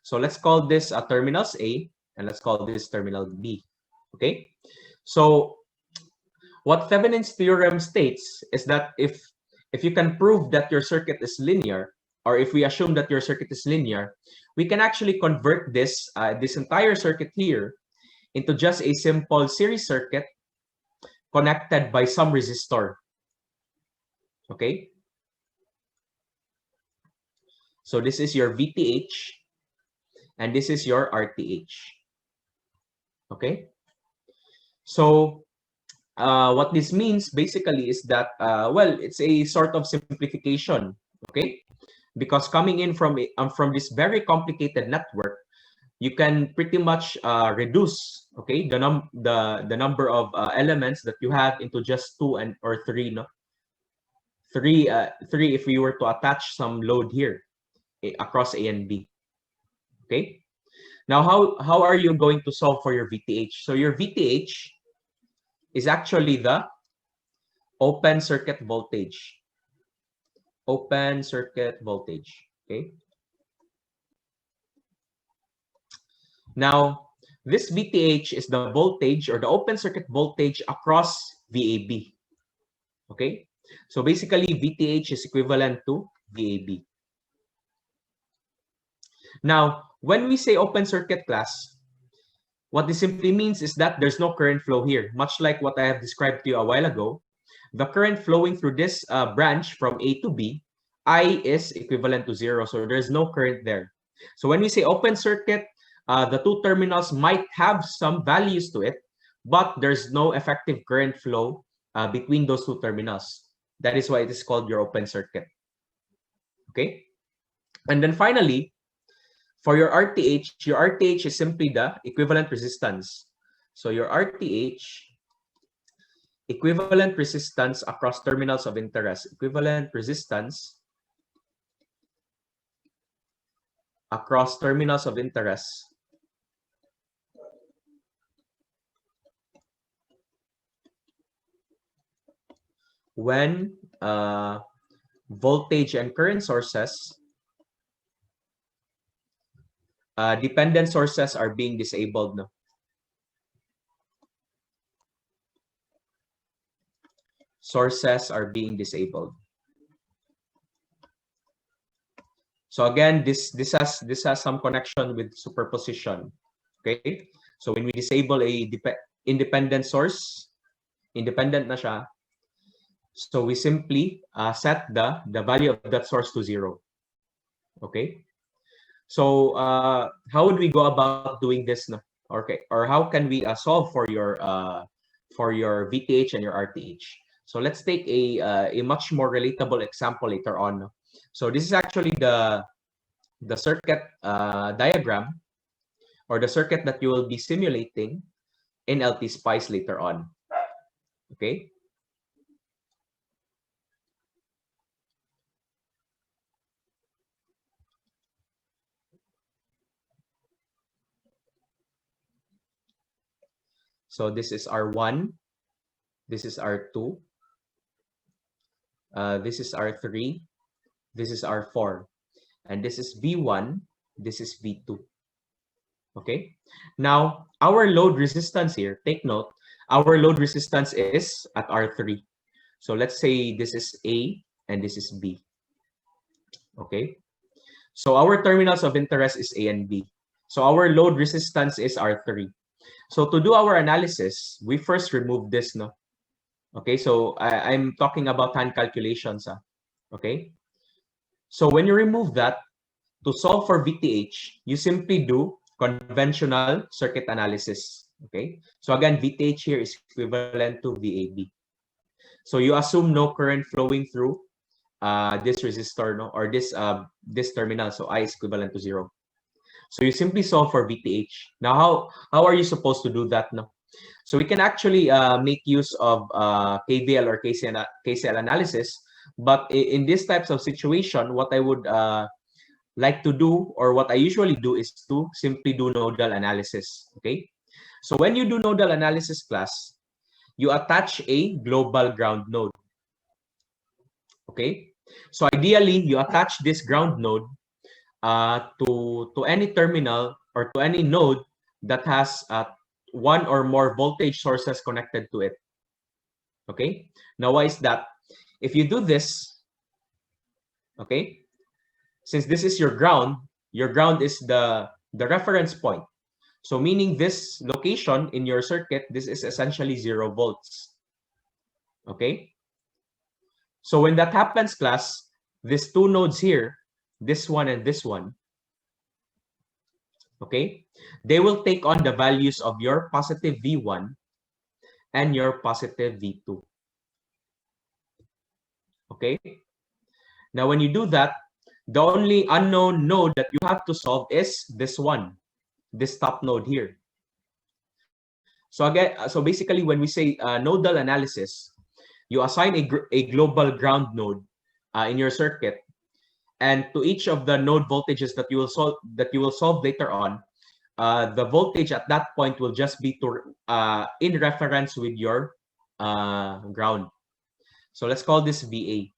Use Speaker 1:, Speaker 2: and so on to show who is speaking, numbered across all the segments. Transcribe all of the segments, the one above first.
Speaker 1: So let's call this terminals A, and let's call this terminal B. Okay. So what Thevenin's theorem states is that if you can prove that your circuit is linear, or if we assume that your circuit is linear, we can actually convert this this entire circuit here into just a simple series circuit connected by some resistor. Okay. So this is your VTH, and this is your RTH. Okay. So what this means basically is that, well, it's a sort of simplification, okay? Because coming in from this very complicated network, you can pretty much reduce, okay, the number of elements that you have into just 2 or 3, no? 3 if we were to attach some load here across A and B, okay? Now, how are you going to solve for your VTH? So your VTH is actually the open circuit voltage. Open circuit voltage, okay? Now, this VTH is the voltage or the open circuit voltage across VAB, okay? So basically, VTH is equivalent to VAB. Now, when we say open circuit class, what this simply means is that there's no current flow here, much like what I have described to you a while ago. The current flowing through this branch from A to B, I is equivalent to 0, so there's no current there. So when we say open circuit, the two terminals might have some values to it, but there's no effective current flow between those two terminals. That is why it is called your open circuit. Okay? And then finally, for your RTH is simply the equivalent resistance. So your RTH, equivalent resistance across terminals of interest. Equivalent resistance across terminals of interest when voltage and current sources, dependent sources are being disabled. No? Sources are being disabled. So again, this has some connection with superposition. Okay, so when we disable a independent source, independent na siya, so we simply set the value of that source to 0. Okay, so how would we go about doing this? No? Okay, or how can we solve for your VTH and your RTH? So let's take a much more relatable example later on. No? So this is actually the circuit diagram, or the circuit that you will be simulating in LT Spice later on. Okay. So this is R1, this is R2, this is R3, this is R4, and this is V1, this is V2. Okay. Now, our load resistance here, take note, our load resistance is at R3. So let's say this is A and this is B. Okay. So our terminals of interest is A and B. So our load resistance is R3. So to do our analysis, we first remove this, no? Okay, so I'm talking about hand calculations, okay? So when you remove that, to solve for VTH, you simply do conventional circuit analysis, okay? So again, VTH here is equivalent to VAB. So you assume no current flowing through this resistor, no, or this terminal, so I is equivalent to 0. So you simply solve for VTH. Now, how are you supposed to do that? No? So we can actually make use of KVL or KCL analysis. But in these types of situation, what I would like to do, or what I usually do, is to simply do nodal analysis. Okay. So when you do nodal analysis class, you attach a global ground node. Okay. So ideally, you attach this ground node to any terminal or to any node that has one or more voltage sources connected to it. Okay, now why is that? If you do this, okay, since this is your ground is the reference point. So meaning this location in your circuit, this is essentially 0 volts. Okay, so when that happens, class, these two nodes here, this one and this one, okay, they will take on the values of your positive V1 and your positive V2. Okay, now when you do that, the only unknown node that you have to solve is this one, this top node here. So again, so basically when we say nodal analysis, you assign a global ground node in your circuit, and to each of the node voltages that you will solve later on, the voltage at that point will just be in reference with your ground. So let's call this VA.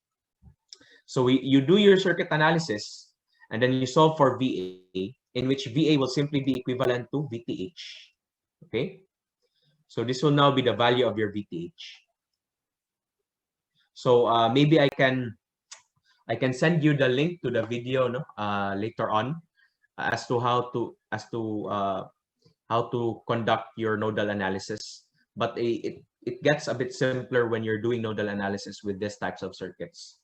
Speaker 1: So you do your circuit analysis, and then you solve for VA, in which VA will simply be equivalent to VTH. Okay, so this will now be the value of your VTH. So maybe I can send you the link to the video, no, later on, as to how to conduct your nodal analysis. But it gets a bit simpler when you're doing nodal analysis with these types of circuits.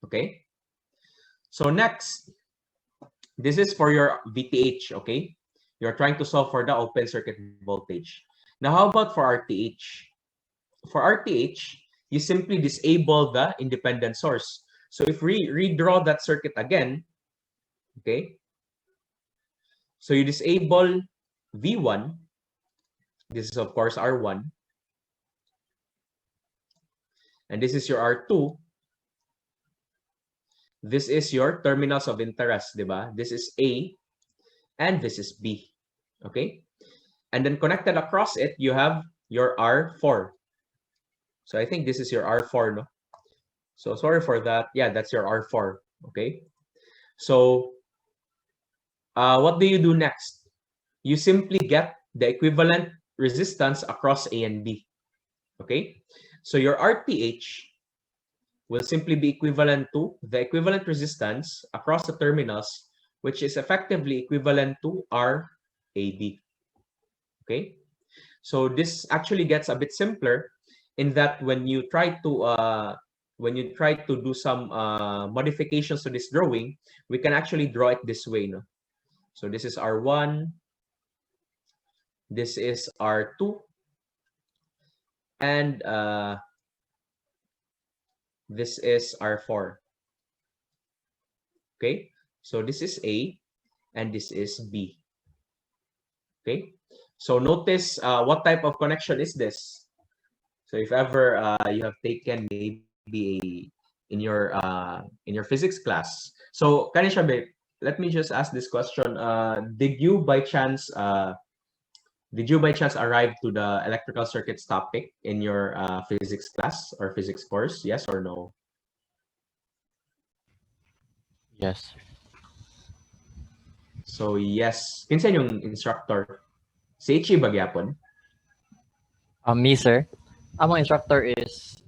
Speaker 1: Okay. So next, this is for your VTH. Okay, you're trying to solve for the open circuit voltage. Now, how about for RTH? For RTH, you simply disable the independent source. So if we redraw that circuit again, okay, so you disable V1. This is, of course, R1. And this is your R2. This is your terminals of interest, diba? This is A, and this is B, okay? And then connected across it, you have your R4. So I think this is your R4, no? So sorry for that. Yeah, that's your R4, okay? So what do you do next? You simply get the equivalent resistance across A and B, okay? So your RTH will simply be equivalent to the equivalent resistance across the terminals, which is effectively equivalent to RAB. Okay, so this actually gets a bit simpler in that when you try to do some modifications to this drawing, we can actually draw it this way, no? So this is R1, this is R2, and this is R4. Okay, so this is A and this is B. Okay, so notice what type of connection is this. So if ever you have taken maybe in your physics class. So Kanishabe, let me just ask this question. Did you by chance arrive to the electrical circuits topic in your physics class or physics course? Yes or no?
Speaker 2: Yes.
Speaker 1: So yes. Kinsa yung instructor? Si Ichi ba gyapon?
Speaker 2: Me, sir. Among instructor is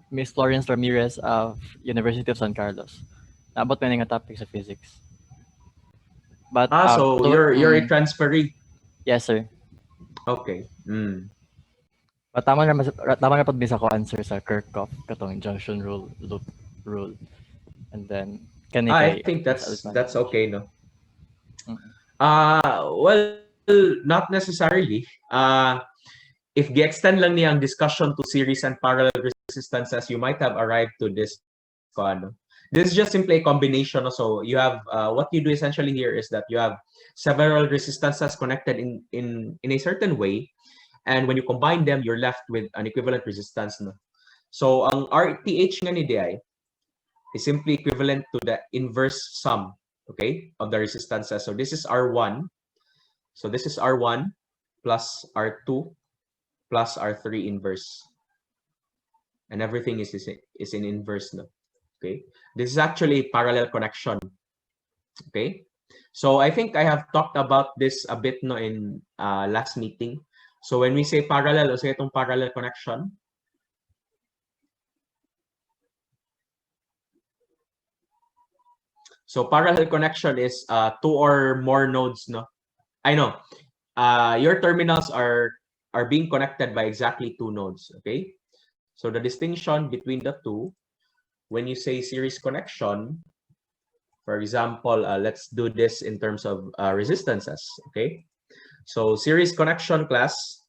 Speaker 2: Miss Florence Ramirez of University of San Carlos. About many topics of physics. But
Speaker 1: So you're a transferee.
Speaker 2: yes, sir.
Speaker 1: Okay.
Speaker 2: But tama na pag bisa ko answer sa Kirchhoff katong junction loop rule. And then
Speaker 1: I think that's okay, no? Well, not necessarily. If gi-extend lang niya ang discussion to series and parallel resistances, you might have arrived to this. This is just simply a combination. So you have what you do essentially here is that you have several resistances connected in a certain way, and when you combine them, you're left with an equivalent resistance. No? So ang RTH nga ni DI is simply equivalent to the inverse sum, okay, of the resistances. So this is R1. So this is R1 plus R2 plus R3 inverse. And everything is in inverse. No? Okay, this is actually parallel connection. Okay, so I think I have talked about this a bit no in last meeting. So when we say parallel, o say itong parallel connection, so parallel connection is two or more nodes, no? I know. Your terminals are being connected by exactly two nodes, okay? So the distinction between the two, when you say series connection, for example, let's do this in terms of resistances, okay? So series connection class,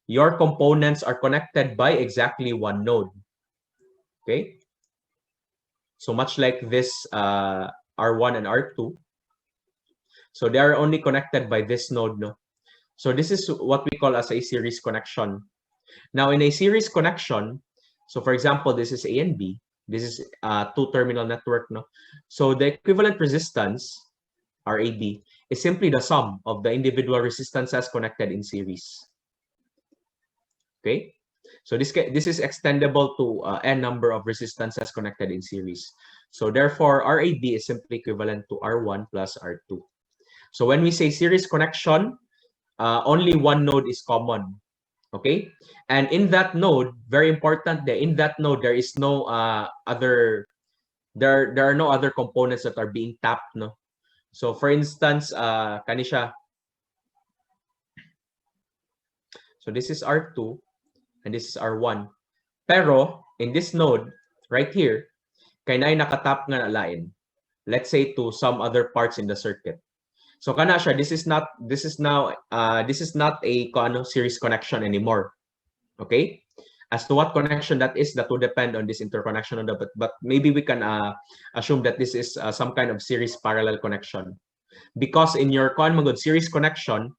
Speaker 1: your components are connected by exactly one node, okay? So much like this R1 and R2, so they are only connected by this node, no? So this is what we call as a series connection. Now, in a series connection, so for example, this is A and B. This is a two-terminal network, no? So the equivalent resistance, RAB, is simply the sum of the individual resistances connected in series. Okay? So this is extendable to n number of resistances connected in series. So therefore, RAB is simply equivalent to R1 plus R2. So when we say series connection, only one node is common. Okay, and in that node, very important that in that node there is no there are no other components that are being tapped, no. So for instance, kanisha, so this is R2 and this is R1, pero in this node right here kay nay nakatap nga lain, let's say to some other parts in the circuit. So kana siya, this is not a series connection anymore. Okay, as to what connection that is, that will depend on this interconnection, but maybe we can assume that this is some kind of series parallel connection, because in your series connection,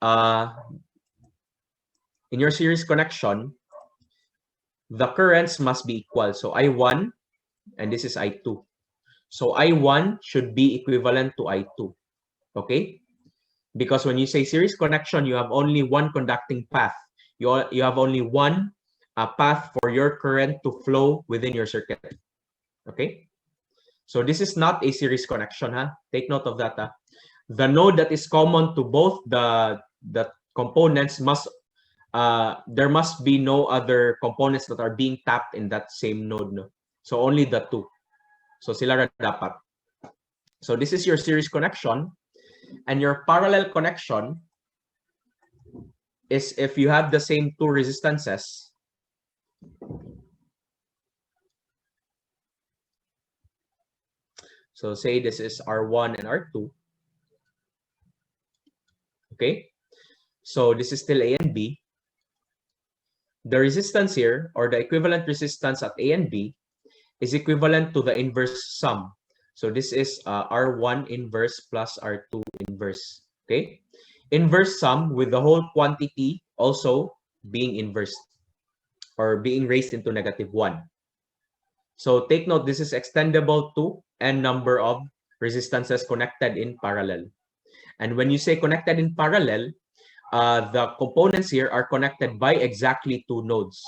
Speaker 1: in your series connection, the currents must be equal. So I1 and this is I2. So I1 should be equivalent to I2. Okay, because when you say series connection, you have only one conducting path. You have only one path for your current to flow within your circuit. Okay, so this is not a series connection, huh? Take note of that. Huh? The node that is common to both the components must there must be no other components that are being tapped in that same node, no? So only the two. So sila ra dapat. So this is your series connection, and your parallel connection is if you have the same two resistances. So say this is R1 and R2. Okay, so this is still A and B. The resistance here, or the equivalent resistance at A and B, is equivalent to the inverse sum. So this is R1 inverse plus R2 inverse. Okay, inverse sum with the whole quantity also being inversed or being raised into -1. So take note, this is extendable to n number of resistances connected in parallel. And when you say connected in parallel, the components here are connected by exactly two nodes.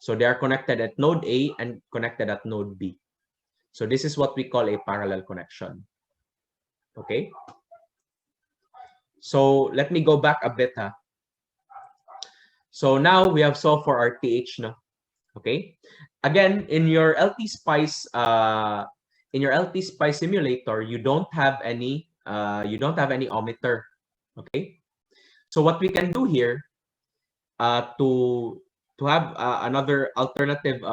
Speaker 1: So they are connected at node A and connected at node B. So this is what we call a parallel connection. Okay. So let me go back a bit. Huh? So now we have solved for our TH. No? Okay. Again, in your LT Spice simulator, you don't have any ohmmeter. Okay. So what we can do here to have another alternative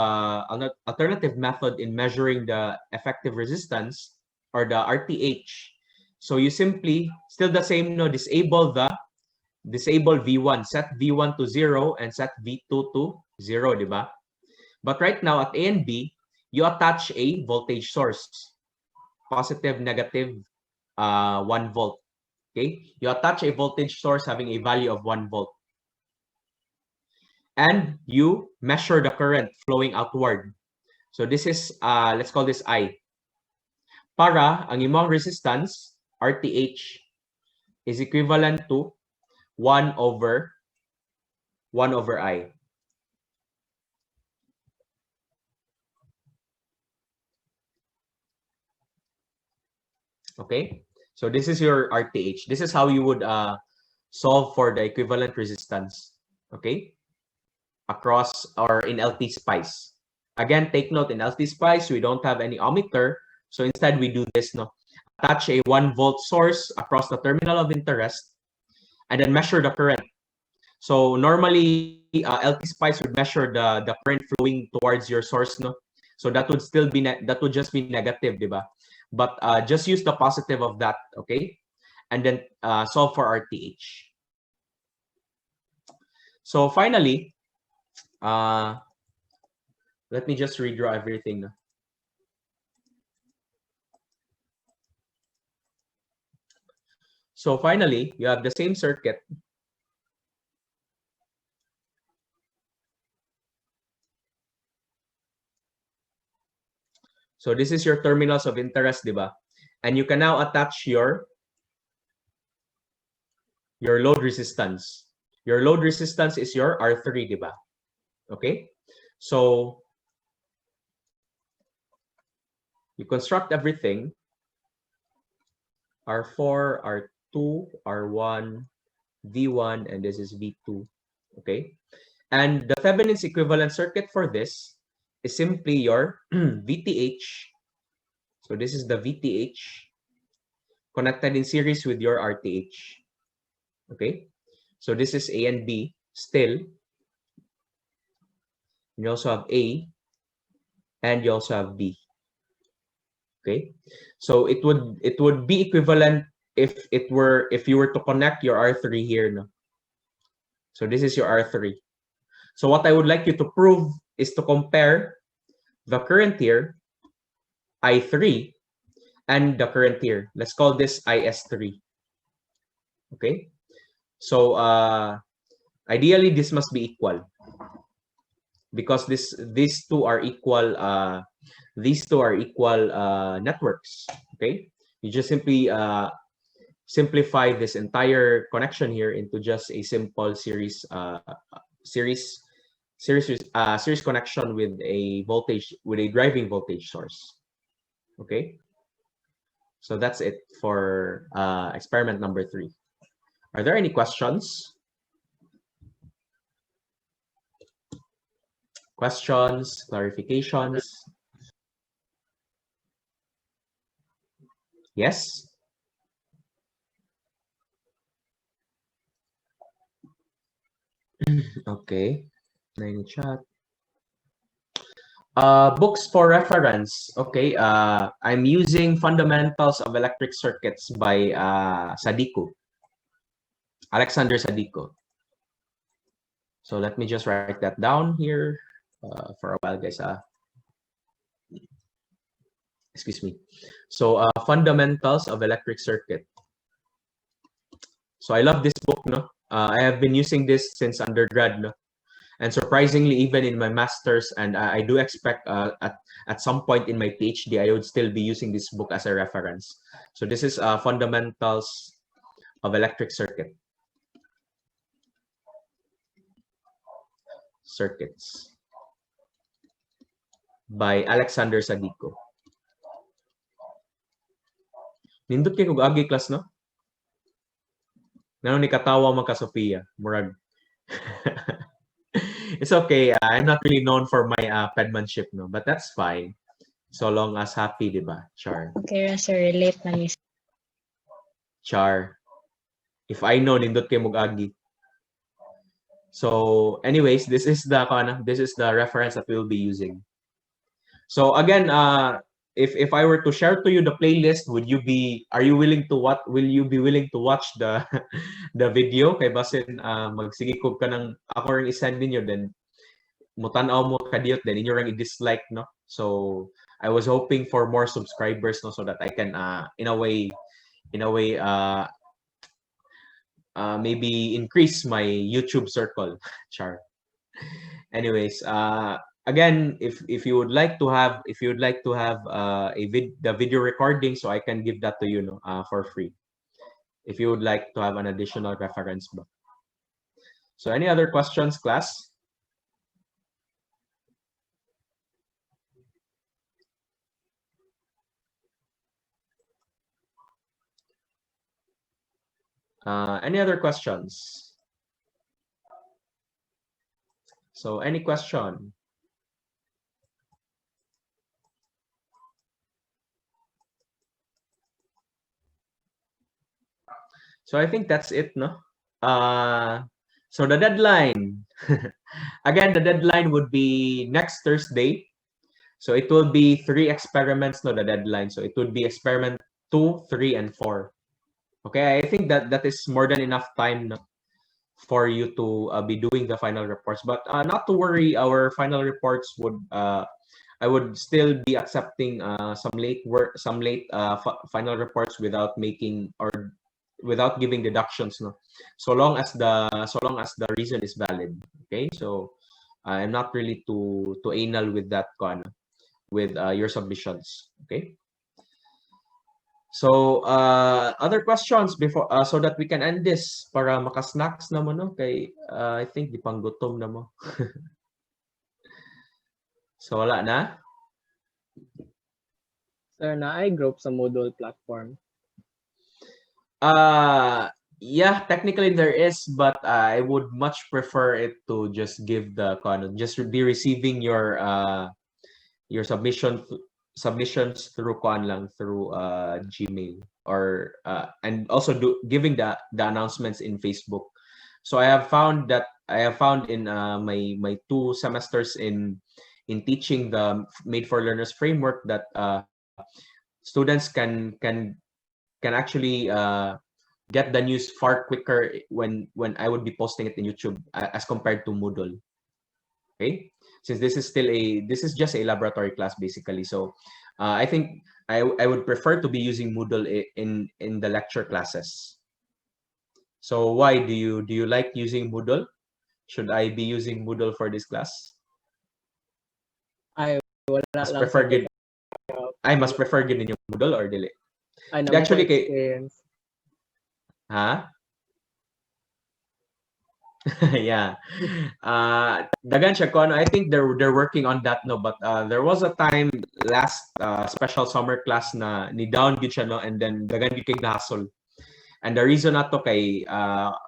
Speaker 1: method in measuring the effective resistance or the RTH. So you simply still the same, no, disable V1, set V1 to 0 and set V2 to 0, di ba? But right now at A and B, you attach a voltage source, positive, negative, 1 volt. Okay, you attach a voltage source having a value of 1 volt. And you measure the current flowing outward. So this is, let's call this I. Para ang imong resistance, RTH, is equivalent to 1 over I. Okay, so this is your RTH. This is how you would solve for the equivalent resistance, okay, across or in LT spice. Again, take note, in LT spice we don't have any ohmmeter, so instead we do this, no, attach a 1-volt source across the terminal of interest and then measure the current. So normally LT spice would measure the current flowing towards your source, no, so that would still be that would just be negative, diba? But just use the positive of that, okay, and then solve for RTH. So finally, uh, let me just redraw everything. So finally, you have the same circuit. So this is your terminals of interest, diba? And you can now attach your load resistance. Your load resistance is your R3, diba? Okay? So you construct everything. R4, R2, R1, V1, and this is V2. Okay? And the Thevenin's equivalent circuit for this is simply your VTH. So this is the VTH connected in series with your RTH. Okay? So this is A and B still. You also have A and you also have B. Okay? So it would be equivalent if you were to connect your R3 here, no? So this is your R3. So what I would like you to prove is to compare the current here, I3, and the current here. Let's call this IS3. Okay? So ideally this must be equal because these two are equal networks. Okay? You just simply simplify this entire connection here into just a simple series connection with a driving voltage source. Okay, so that's it for experiment number 3. Are there any questions? Questions, clarifications? Yes? Okay. Any chat? Books for reference. Okay. I'm using Fundamentals of Electric Circuits by Sadiko. Alexander Sadiko. So let me just write that down here for a while, guys. Excuse me. So Fundamentals of Electric Circuit. So I love this book, no? I have been using this since undergrad, no? And surprisingly, even in my master's, and I do expect at some point in my PhD, I would still be using this book as a reference. So this is Fundamentals of Electric Circuits by Alexander Sadiko. Nindot kay kog agi class, no? Nano ni katawa man ka Sophia, murag. It's okay. I'm not really known for my penmanship, no, but that's fine. So long as happy, di ba? Char.
Speaker 3: Okay, so relate na ni.
Speaker 1: Char. If I know, nindot kay mugagi. So, anyways, this is the reference that we'll be using. So again, if I were to share to you the playlist, will you be willing to watch the the video? Kay basin magsigikog ka ng ako ring isend ninyo, then mutan-aw mo kadiyot, then inyo ring i-dislike, no? So I was hoping for more subscribers, no, so that I can in a way maybe increase my YouTube circle. Char. Anyways, again, if you would like to have the video recording, so I can give that to you, no, for free. If you would like to have an additional reference book. So any other questions, class? Any other questions? So any question? So I think that's it, no? So the deadline. Again, the deadline would be next Thursday. So it will be 3 experiments, no, the deadline. So it would be experiment 2, 3, and 4. Okay, I think that is more than enough time, no, for you to be doing the final reports. But not to worry, our final reports would I would still be accepting some late work, some late final reports without making or without giving deductions, no. So long as the reason is valid. Okay, so I'm not really too anal with that con with your submissions. Okay. So other questions before so that we can end this para maka-snacks na mo, no, kay I think di pang gutom na mo. So wala na.
Speaker 4: Sir, na group sa Moodle platform.
Speaker 1: Yeah, technically there is, but I would much prefer it to just give the just be receiving your submissions through lang through Gmail or and also giving the announcements in Facebook. So I have found in my 2 semesters in teaching the Made for Learners framework that students can actually get the news far quicker when I would be posting it in YouTube as compared to Moodle. Okay, since this is just a laboratory class basically, so I think I would prefer to be using Moodle in the lecture classes. So why do you like using Moodle? Should I be using Moodle for this class?
Speaker 4: Ay, wala
Speaker 1: Mas
Speaker 4: lang
Speaker 1: prefer
Speaker 4: sa
Speaker 1: gid I must prefer gid ninyo Moodle or dili?
Speaker 4: Ay,
Speaker 1: Di
Speaker 4: naman ko
Speaker 1: actually kay
Speaker 4: experience.
Speaker 1: ha? Yeah. Dagan siya ko, ano, I think they're working on that, no, but there was a time last special summer class na ni down gid siya, no, and then dagan gid kay nahasol. And the reason nato kay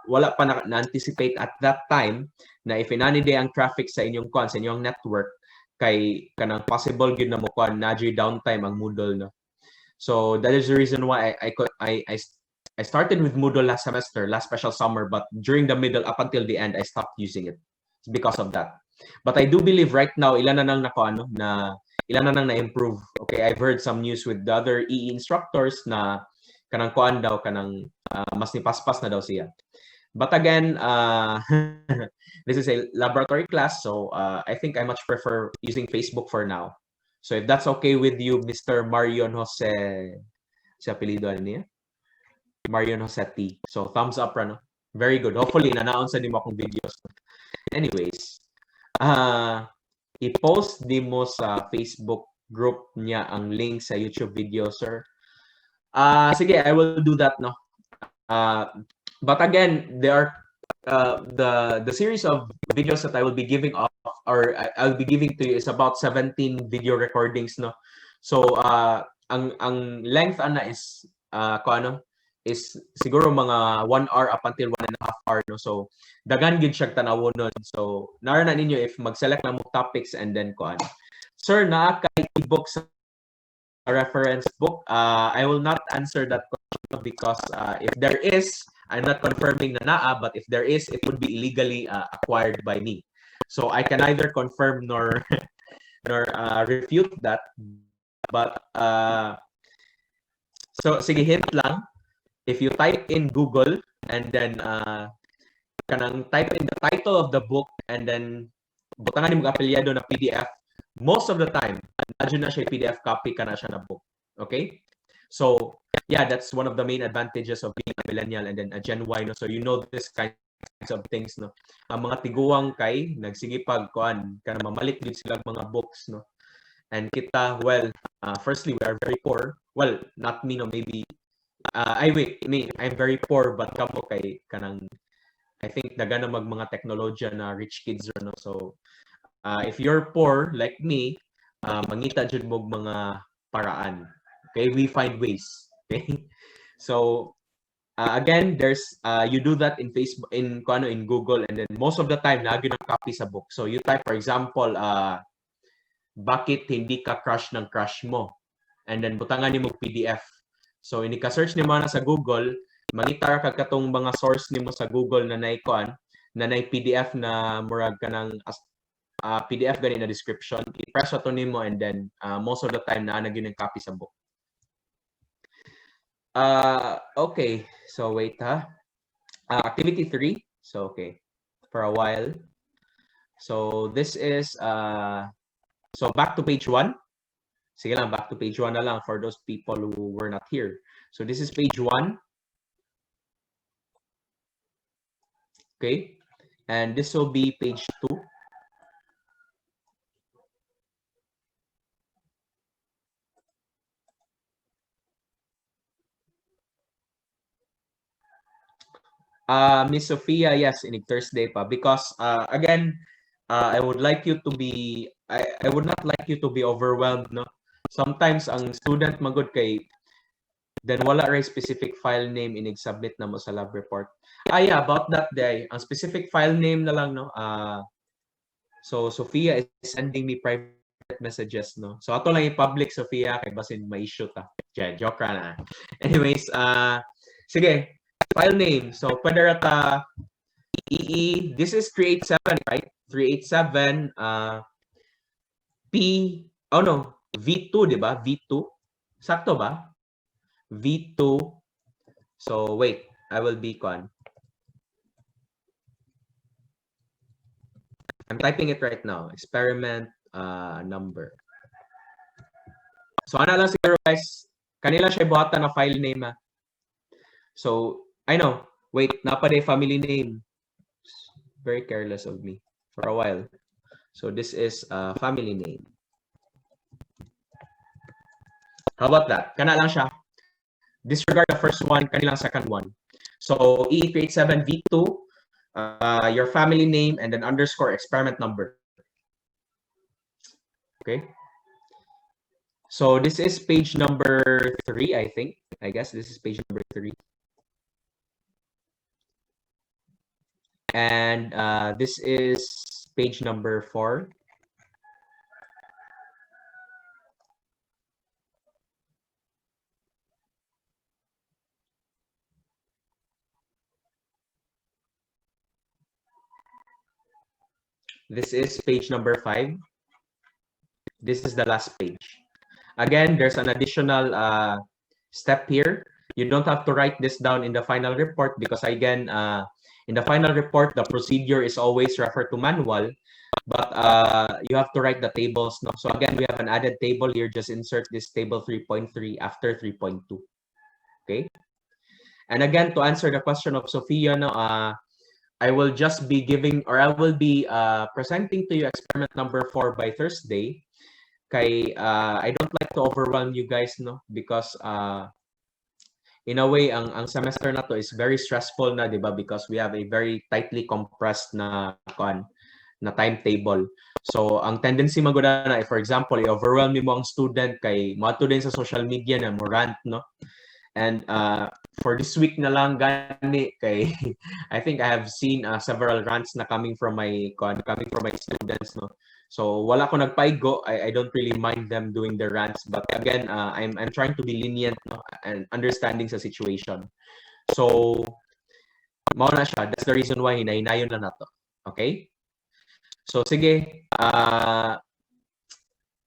Speaker 1: wala pa na-anticipate at that time na if inani day ang traffic sa inyong sa inyong network kay kanang possible gid na mo na downtime ang Moodle, no. So that is the reason why I started with Moodle last semester, last special summer, but during the middle up until the end, I stopped using it. It's because of that. But I do believe right now, ilan na nang ilan na nang na-improve. Okay, I've heard some news with the other EE instructors na kanang kuan daw, kanang mas nipaspas na daw siya. But again, this is a laboratory class, so I think I much prefer using Facebook for now. So if that's okay with you, Mr. Marion Jose, sa apelido niya? Marion Josetti. So thumbs up, no? Very good. Hopefully, nanaon sa nimo akong videos. Anyways, i-post di mo sa Facebook group niya ang link sa YouTube video, sir. Sige, I will do that, no? But again, there are the series of videos that I will be giving off or I'll be giving to you is about 17 video recordings, no. So ang length ana is is siguro mga 1 hour up until 1.5 hour, no. So dagan gid siya tanawonon. So nara na ninyo if mag-select na mo topics and then sir, naa kay e-book sa reference book. I will not answer that question because if there is, I'm not confirming na naa, but if there is, it would be illegally acquired by me. So I can neither confirm nor refute that. But so sige, hint lang. If you type in Google and then kanang type in the title of the book and then butangan mo apelyado na PDF, most of the time, imagine na siya PDF copy ka na siya na book. Okay? So, yeah, that's one of the main advantages of being a millennial and then a Gen Y, no? So, you know this kinds of things, no? Ang mga tiguang kay, nagsigipag, kana mamalit din sila mga books, no? And kita, well, firstly, we are very poor. Well, not me, no, maybe, I'm very poor, but kamo kay, kanang, I think, nagana mga teknolohiya na rich kids, no? So, if you're poor, like me, mangita jud mo mga paraan. Okay, we find ways. Okay, so again, there's you do that in Facebook, in Google, and then most of the time lagi ng copy sa book. So you type, for example, bakit hindi ka crush ng crush mo? And then butangan nimo PDF. So ini ka search nimo na sa Google, mangita ka katong mga source nimo sa Google na naikuan, na nay PDF na murag kanang PDF gani na description. I-press ato nimo, and then most of the time naa na gyud copy sa book. Okay, so wait ha. Activity 3. So okay, for a while. So this is so back to page 1. Sige lang, back to page 1 na lang for those people who were not here. So this is page 1. Okay, and this will be page 2. Miss Sophia, yes, in Thursday pa, because again, I would like you to be I would not like you to be overwhelmed, no. Sometimes ang student magud kay then wala ray specific file name inig-submit na mo sa lab report. Yeah, about that day, ang specific file name na lang, no. So Sophia is sending me private messages, no. So ato lang i-public, Sophia, kay basin ma-issue ta. Joke na. Anyways, sige. File name. So, pwede rata this is 387, right? 387 V2, di ba? V2. Sakto ba? V2. So, wait. I will be con. I'm typing it right now. Experiment number. So, ano lang siguro, guys. Kanila siya buhatan na file name, ha? So, I know. Wait, napade family name. Very careless of me for a while. So this is family name. How about that? Kana lang siya. Disregard the first one, kanilang second one. So E387V2, your family name, and then underscore experiment number. Okay. So this is page number 3, I think. I guess this is page number 3. And this is page number 4. This is page number 5. This is the last page. Again, there's an additional step here. You don't have to write this down in the final report because again, in the final report, the procedure is always referred to manual, but you have to write the tables. No? So again, we have an added table here. Just insert this table 3.3 after 3.2. Okay. And again, to answer the question of Sophia, no, I will just be giving, or I will be presenting to you experiment number 4 by Thursday. Kay I don't like to overwhelm you guys, no, because in a way, ang semester na to is very stressful na, di ba? Because we have a very tightly compressed na timetable. So, ang tendency maguda na, for example, i-overwhelm mo ang student kay mato din sa social media na mo rant, no? And for this week na lang gani kay I think I have seen several rants na coming from my students, no. So wala ko nagpaigo. I don't really mind them doing their rants, but again, I'm trying to be lenient, no, and understanding sa situation. So mao na siya. That's the reason why hinahinayon na nato. Okay? So sige,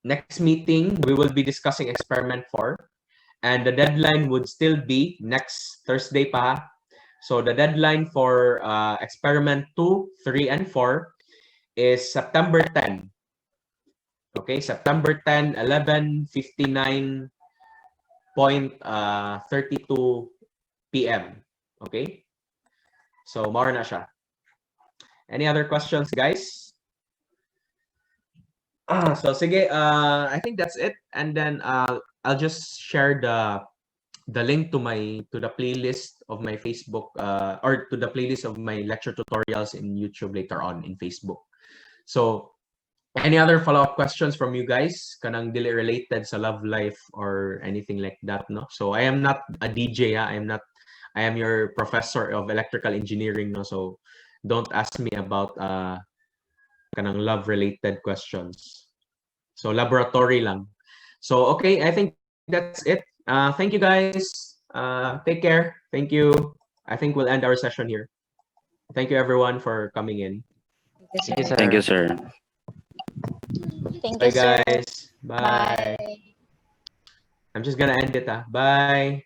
Speaker 1: next meeting we will be discussing experiment 4. And the deadline would still be next Thursday pa. So the deadline for experiment 2, 3, and 4 is September 10. Okay, September 10, 11:59.32 p.m. Okay? So, mara na siya. Any other questions, guys? So, sige, I think that's it. And then, I'll just share the link to the playlist of my Facebook or to the playlist of my lecture tutorials in YouTube later on in Facebook. So any other follow-up questions from you guys kanang dili related sa love life or anything like that, no? So I am not a DJ, I am not I am your professor of electrical engineering, no? So don't ask me about kanang love-related questions. So laboratory lang. So okay, I think that's it. Thank you guys. Take care. Thank you. I think we'll end our session here. Thank you everyone for coming in.
Speaker 3: Thank you, sir.
Speaker 5: Thank you, sir.
Speaker 6: Thank
Speaker 1: Bye
Speaker 6: you, sir.
Speaker 1: guys. Bye.
Speaker 6: Bye.
Speaker 1: I'm just gonna end it. Bye.